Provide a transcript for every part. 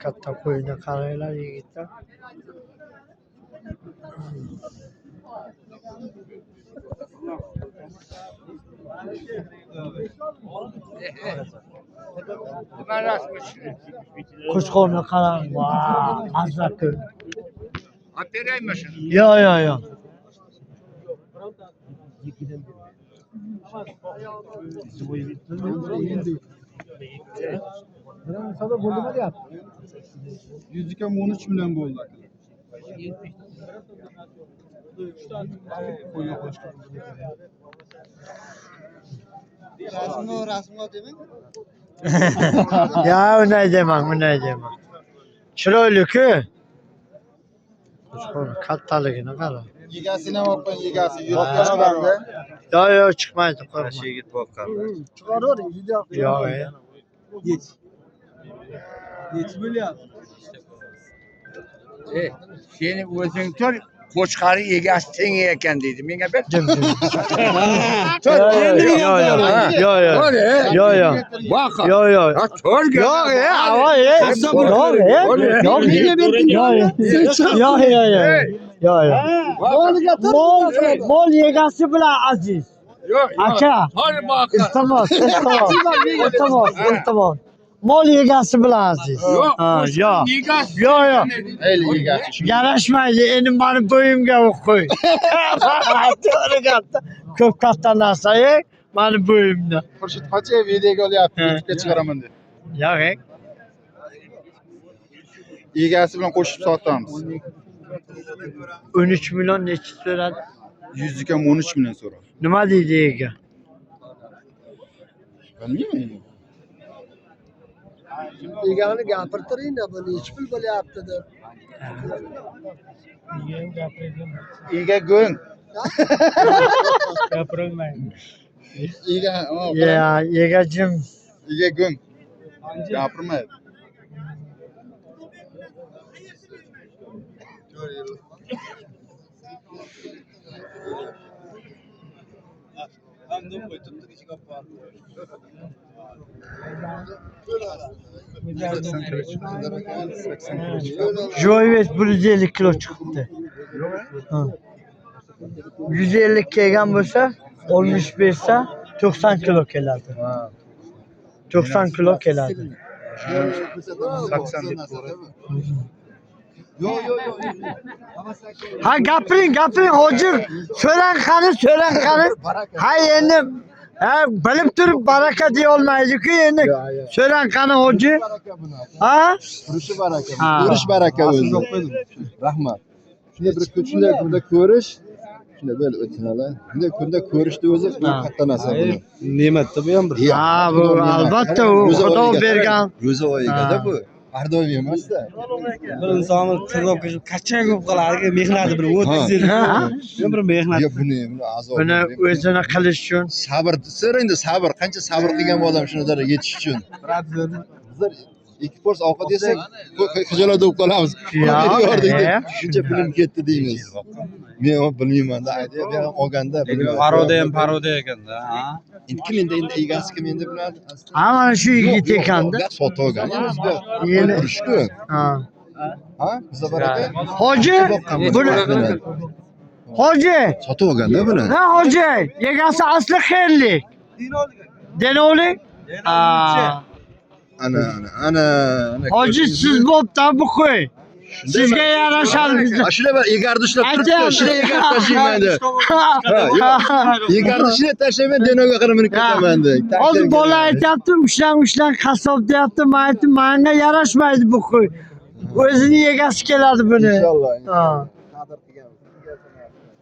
katta qo'yni qaranglar yigitlar. Qo'chqorni qarang. Vau, mazza-ku. Aperayım şunu. Yo. Sana buldu mu ya? 13 milyon buldu. Rasmı değil mi? Ya ne demem. Chiroyli-ku. Qo'chqor kattaligini qara. Yigasine bakın yigasi. Yurtkan adamda. Yo chiqmaydi, qo'rqma. Yigit boqqan. Çıkarır. Yo'q. Geç milyon. Seni o'zing tur, qo'chqari egasi teng ekan deydi. Menga ber. Jim. Tur, Yo. Baqa. Yo. Ha, tur gel. Yo'q, Mol yegasi bilan aziz. Yo'q. Aka. Hadi baqa. Iltimos. Mol yegasi bilan aziz. Yo'q. Yo'q. El yigasi. Yarashmaydi. Endi meni bo'yimga qo'y. To'g'ri gapda. Ko'p katta narsa, meni bo'yimda. Xurshid Qochiyev videoga olyapti. YouTube'ga chiqaraman deb. Yo'q. Yigasi bilan qo'shib sotamiz. 13 milyon nechi so'radi? 13 milyon so'radi. Nima deydi ega? Bilmayman. Egani gapirtiring, buni hech pul bo'lyapti deb. Ega go'ng. Gapirilmaydi. Ega, Egajim. ega go'ng. Gapirmaydi. Joyvet 150 kilo chiqibdi. 150 kelgan bo'lsa, olmuş bersa 90 kilo keladi. 90 kilo keladi. 80 deb to'g'ri. Yo'q. Ha gapiring, hoji. So'rang qani. Ha endi bilib turib baraka deya olmaydi-ku endi. So'rang qani hoji. Ha? Turishi baraka. Ko'rish baraka o'zi. Rahmat. Shunda bir kunda ko'rish, shunda böyle o'tinalar. Shunda kunda ko'rishni o'zi katta narsa bu. Ne'matda bu ham bir. Ha, bu albatta u Xudo bergan. Ro'za oyiga bu. Har doim emas-da. Bir insonni tirnoqqa qachon ko'p qolarga mehnati bir 30 yil. Bir mehnat. Yo buni azob. Buni o'zini qilish uchun Sabr, endi sabr, qancha sabr qilgan odam shuna darajaga yetish uchun. Bizlar ikki pors ovqat yesak, xijolat bo'lib qolamiz. Shuncha pulim ketdi deymiz. Men bilmayman-da, aytib olganda Paroda ekanda, ha. Endi kim endi egasi kim endi biladi? ha mana shu yigit ekanda. Sotib olgan bizga. Yeni- Turishku. Ha. Ha? Bizda baraka. Hoji, buni hoji. Sotib olganda buni. Ha hoji, yegasi asli xayrli. Denovli? Ha. Ana. Hoji siz bo'pti bu qo'y. Sizga yarashadi bizga. Shuna bir egarni ushlab turibdi. Shuna egar tashlaymaydi. Egarni shuna tashlayman, denoga qaramini ketaman deydi. Hozir bola aytyapti, ushlang qassob deyapti. Men aytdim, menga yarashmaydi bu qo'y. O'zini yegasi keladi buni. Inshaalloh. Ha. Qadr qilgan.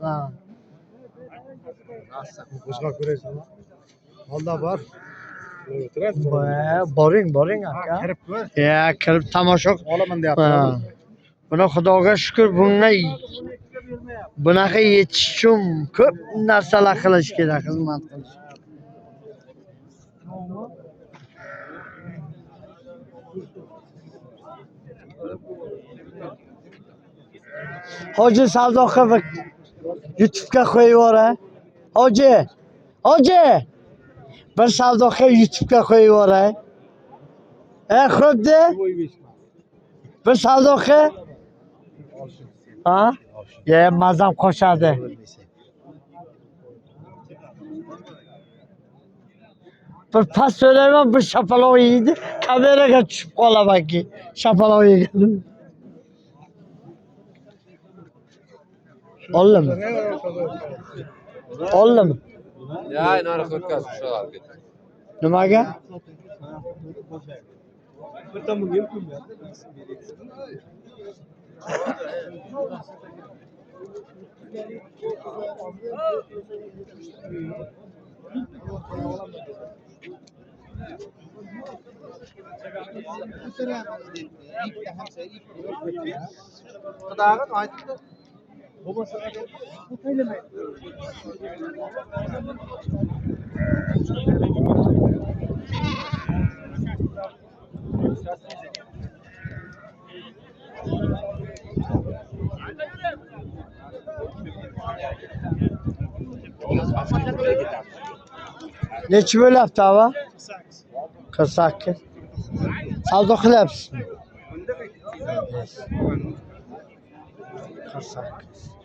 Ha. Qo'shqa ko'raysanmi? Holda bor. Boring aka. Kirib ko'r. Ya, kirib tomosha Olaman deyapti. buni Xudoga shukr, bunaqa yetish uchun ko'p narsalar qilish kerak, xizmat qilish. Hoji savdo qilib YouTube'ga qo'yib yuboray. Hoji. Bir savdo qilib YouTube'ga qo'yib yuboray. Xo'p de. Bir Sadoki. Ha? Ya mazam koşadı. Bir pas söyleyemem, bir şapalağı yedi. Kameraga çıkıp kalamak ki. Şapalağı yedim. Oldu mu? Oldu mu? Ya nari ko'rkaz shu yerga. Nimaga? Neçi bo'lyapti ava? 48. Savdo qilyapsizmi? 48.